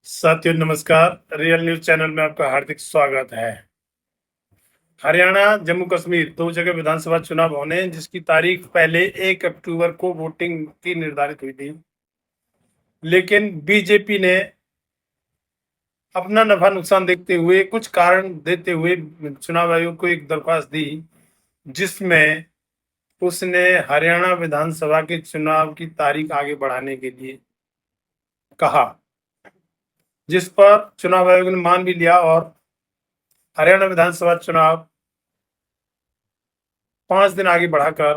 साथियों नमस्कार। Real news channel में आपका हार्दिक स्वागत है। हरियाणा जम्मू कश्मीर दो जगह विधानसभा चुनाव होने हैं, जिसकी तारीख पहले 1 अक्टूबर को वोटिंग की निर्धारित हुई थी, लेकिन बीजेपी ने अपना नफा नुकसान देखते हुए कुछ कारण देते हुए चुनाव आयोग को एक दरख्वास्त दी, जिसमें उसने हरियाणा विधानसभा के चुनाव की तारीख आगे बढ़ाने के लिए कहा, जिस पर चुनाव आयोग ने मान भी लिया और हरियाणा विधानसभा चुनाव 5 दिन आगे बढ़ाकर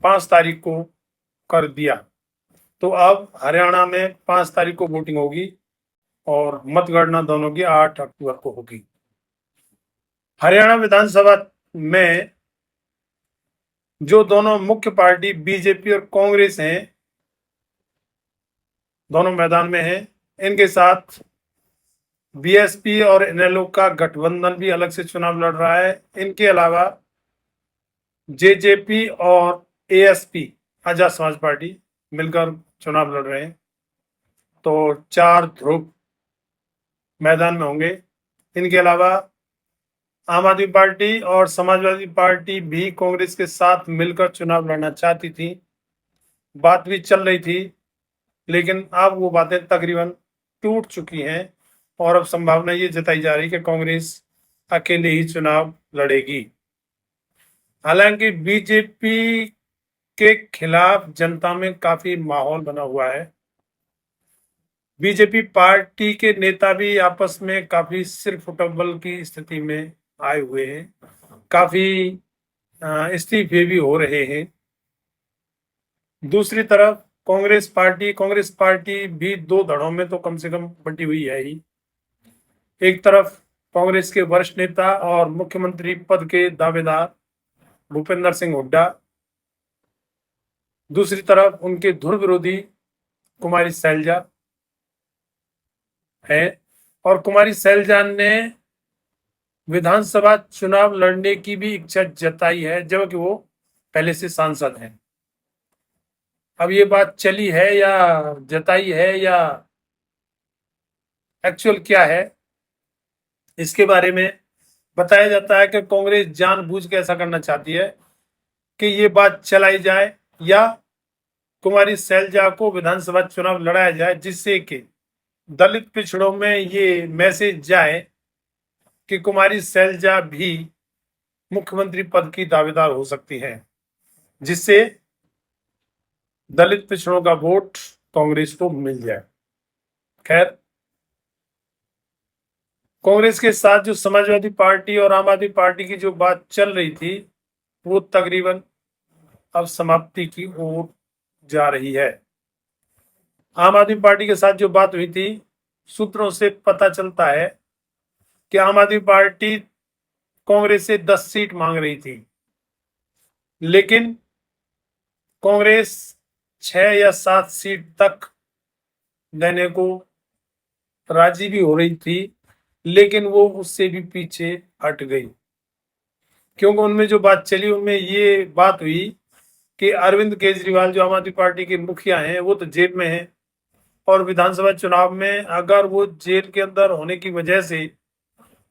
5 तारीख को कर दिया। तो अब हरियाणा में 5 तारीख को वोटिंग होगी और मतगणना दोनों की 8 अक्टूबर को होगी। हरियाणा विधानसभा में जो दोनों मुख्य पार्टी बीजेपी और कांग्रेस हैं, दोनों मैदान में हैं। इनके साथ बीएसपी और इनेलो का गठबंधन भी अलग से चुनाव लड़ रहा है। इनके अलावा जेजेपी और एएसपी आजाद समाज पार्टी मिलकर चुनाव लड़ रहे हैं। तो 4 ध्रुव मैदान में होंगे। इनके अलावा आम आदमी पार्टी और समाजवादी पार्टी भी कांग्रेस के साथ मिलकर चुनाव लड़ना चाहती थी। बात भी चल रही थी, लेकिन अब वो बातें तकरीबन टूट चुकी हैं और अब संभावना ये जताई जा रही है कि कांग्रेस अकेले ही चुनाव लड़ेगी। हालांकि बीजेपी के खिलाफ जनता में काफी माहौल बना हुआ है। बीजेपी पार्टी के नेता भी आपस में काफी सिर फुटबल की स्थिति में आए हुए हैं। काफी इस्तीफे भी हो रहे हैं। दूसरी तरफ कांग्रेस पार्टी भी 2 धड़ों में तो कम से कम बंटी हुई है ही। एक तरफ कांग्रेस के वरिष्ठ नेता और मुख्यमंत्री पद के दावेदार भूपेंद्र सिंह हुड्डा, दूसरी तरफ उनके धुर विरोधी कुमारी सैलजा है। और कुमारी सैलजा ने विधानसभा चुनाव लड़ने की भी इच्छा जताई है, जबकि वो पहले से सांसद हैं। अब ये बात चली है या जताई है या एक्चुअल क्या है, इसके बारे में बताया जाता है कि कांग्रेस जानबूझ के ऐसा करना चाहती है कि ये बात चलाई जाए या कुमारी सैलजा को विधानसभा चुनाव लड़ाया जाए, जिससे कि दलित पिछड़ों में ये मैसेज जाए कि कुमारी सैलजा भी मुख्यमंत्री पद की दावेदार हो सकती है, जिससे दलित पिछड़ों का वोट कांग्रेस को मिल जाए। खैर, कांग्रेस के साथ जो समाजवादी पार्टी और आम आदमी पार्टी की जो बात चल रही थी, वो तकरीबन अब समाप्ति की ओर जा रही है। आम आदमी पार्टी के साथ जो बात हुई थी, सूत्रों से पता चलता है कि आम आदमी पार्टी कांग्रेस से 10 सीट मांग रही थी, लेकिन कांग्रेस 6 या 7 सीट तक देने को राजी भी हो रही थी, लेकिन वो उससे भी पीछे हट गई, क्योंकि उनमें जो बात चली उनमें ये बात हुई कि अरविंद केजरीवाल जो आम आदमी पार्टी के मुखिया हैं, वो तो जेल में हैं और विधानसभा चुनाव में अगर वो जेल के अंदर होने की वजह से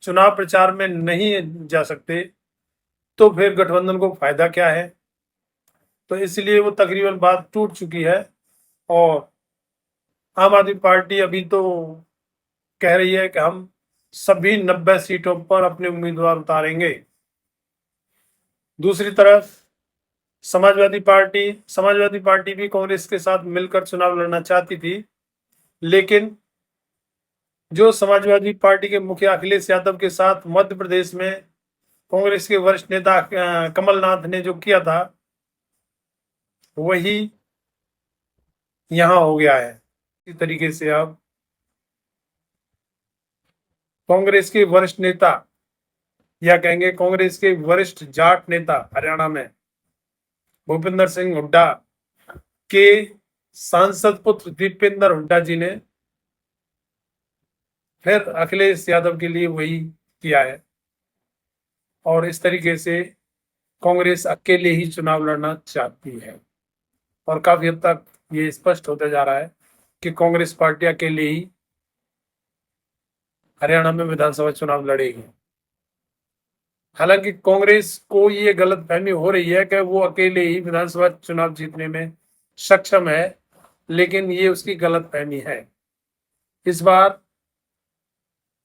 चुनाव प्रचार में नहीं जा सकते, तो फिर गठबंधन को फायदा क्या है। तो इसलिए वो तकरीबन बात टूट चुकी है और आम आदमी पार्टी अभी तो कह रही है कि हम सभी 90 सीटों पर अपने उम्मीदवार उतारेंगे। दूसरी तरफ समाजवादी पार्टी भी कांग्रेस के साथ मिलकर चुनाव लड़ना चाहती थी, लेकिन जो समाजवादी पार्टी के मुखिया अखिलेश यादव के साथ मध्य प्रदेश में कांग्रेस के वरिष्ठ नेता कमलनाथ ने जो किया था, वही यहां हो गया है। इसी तरीके से अब कांग्रेस के वरिष्ठ नेता या कहेंगे कांग्रेस के वरिष्ठ जाट नेता हरियाणा में भूपेंद्र सिंह हुड्डा के सांसद पुत्र दीपेंद्र हुड्डा जी ने फिर अखिलेश यादव के लिए वही किया है और इस तरीके से कांग्रेस अकेले ही चुनाव लड़ना चाहती है और काफी हद तक ये स्पष्ट होता जा रहा है कि कांग्रेस पार्टी अकेले ही हरियाणा में विधानसभा चुनाव लड़ेगी। हालांकि कांग्रेस को ये गलतफहमी हो रही है कि वो अकेले ही विधानसभा चुनाव जीतने में सक्षम है, लेकिन ये उसकी गलतफहमी है। इस बार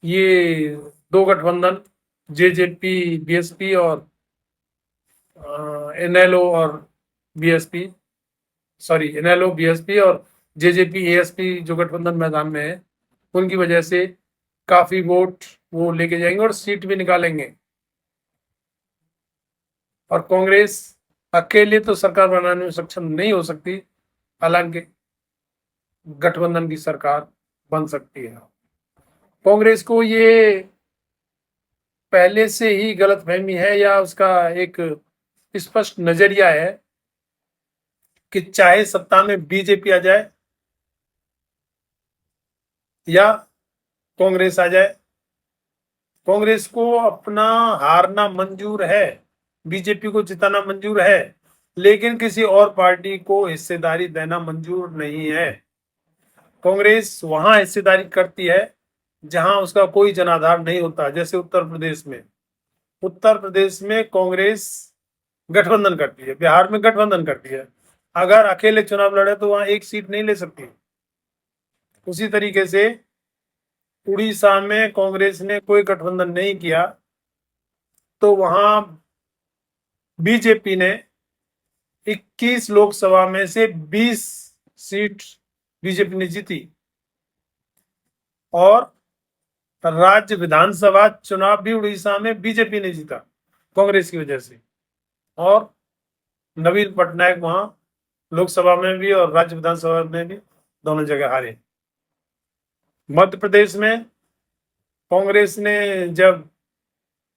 ये दो गठबंधन जेजेपी बीएसपी और एनएलओ और बीएसपी एनएलओ बीएसपी और जेजेपी एएसपी जो गठबंधन मैदान में है, उनकी वजह से काफी वोट वो लेके जाएंगे और सीट भी निकालेंगे। और कांग्रेस अकेले तो सरकार बनाने में सक्षम नहीं हो सकती, हालांकि गठबंधन की सरकार बन सकती है। कांग्रेस को ये पहले से ही गलतफहमी है या उसका एक स्पष्ट नजरिया है कि चाहे सत्ता में बीजेपी आ जाए या कांग्रेस आ जाए, कांग्रेस को अपना हारना मंजूर है, बीजेपी को जिताना मंजूर है, लेकिन किसी और पार्टी को हिस्सेदारी देना मंजूर नहीं है। कांग्रेस वहां हिस्सेदारी करती है जहां उसका कोई जनाधार नहीं होता, जैसे उत्तर प्रदेश में। उत्तर प्रदेश में कांग्रेस गठबंधन करती है, बिहार में गठबंधन करती है, अगर अकेले चुनाव लड़े तो वहां एक सीट नहीं ले सकती। उसी तरीके से उड़ीसा में कांग्रेस ने कोई गठबंधन नहीं किया तो वहां बीजेपी ने 21 लोकसभा में से 20 सीट बीजेपी ने जीती और राज्य विधानसभा चुनाव भी उड़ीसा में बीजेपी ने जीता कांग्रेस की वजह से। और नवीन पटनायक वहां लोकसभा में भी और राज्य विधानसभा में भी दोनों जगह हारे। मध्य प्रदेश में कांग्रेस ने जब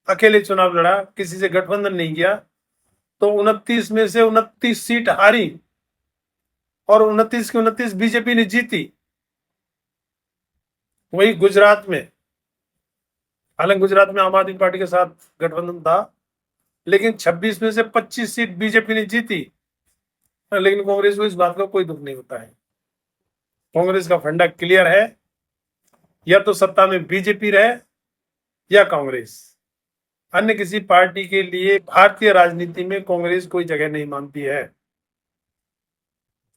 अकेले चुनाव लड़ा, किसी से गठबंधन नहीं किया, तो 29 में से 29 सीट हारी और 29 की 29 बीजेपी ने जीती। वही गुजरात में, हालांकि गुजरात में आम आदमी पार्टी के साथ गठबंधन था, लेकिन 26 में से 25 सीट बीजेपी ने जीती, लेकिन कांग्रेस को इस बात का कोई दुख नहीं होता है। कांग्रेस का फंडा क्लियर है, या तो सत्ता में बीजेपी रहे या कांग्रेस। अन्य किसी पार्टी के लिए भारतीय राजनीति में कांग्रेस कोई जगह नहीं मानती है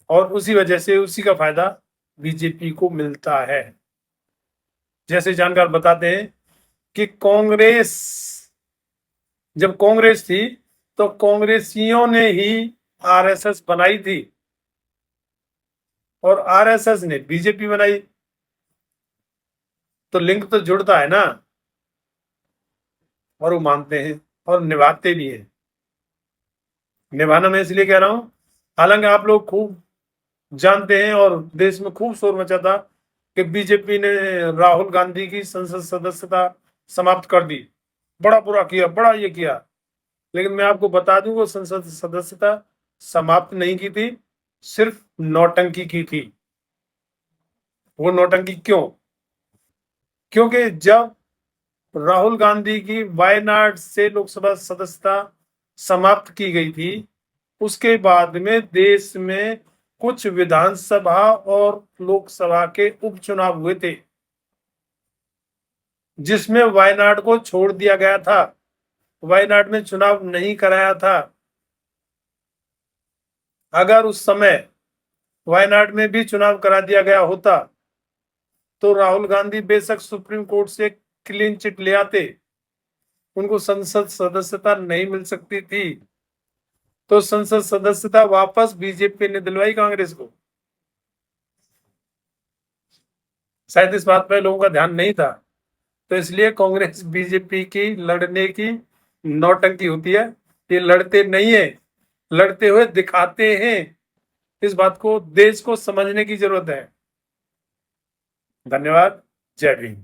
और उसी वजह से उसी का फायदा बीजेपी को मिलता है। जैसे जानकार बताते हैं कि कांग्रेस, जब कांग्रेस थी तो कांग्रेसियों ने ही आरएसएस बनाई थी और आरएसएस ने बीजेपी बनाई, तो लिंक तो जुड़ता है ना, और वो मानते हैं और निभाते भी हैं। निभाना मैं इसलिए कह रहा हूं, हालांकि आप लोग खूब जानते हैं और देश में खूब शोर मचा था कि बीजेपी ने राहुल गांधी की संसद सदस्यता समाप्त कर दी, बड़ा बुरा किया, बड़ा ये किया। लेकिन मैं आपको बता दूं, वो संसद सदस्यता समाप्त नहीं की थी, सिर्फ नौटंकी की थी। वो नौटंकी क्यों? क्योंकि जब राहुल गांधी की वायनाड से लोकसभा सदस्यता समाप्त की गई थी, उसके बाद में देश में कुछ विधानसभा और लोकसभा के उपचुनाव हुए थे जिसमें वायनाड को छोड़ दिया गया था, वायनाड में चुनाव नहीं कराया था। अगर उस समय वायनाड में भी चुनाव करा दिया गया होता तो राहुल गांधी बेशक सुप्रीम कोर्ट से क्लीन चिट ले आते, उनको संसद सदस्यता नहीं मिल सकती थी, तो संसद सदस्यता वापस बीजेपी ने दिलवाई कांग्रेस को। शायद इस बात पर लोगों का ध्यान नहीं था, तो इसलिए कांग्रेस बीजेपी की लड़ने की नौटंकी होती है। ये लड़ते नहीं है, लड़ते हुए दिखाते हैं। इस बात को देश को समझने की जरूरत है। धन्यवाद। जय भीम।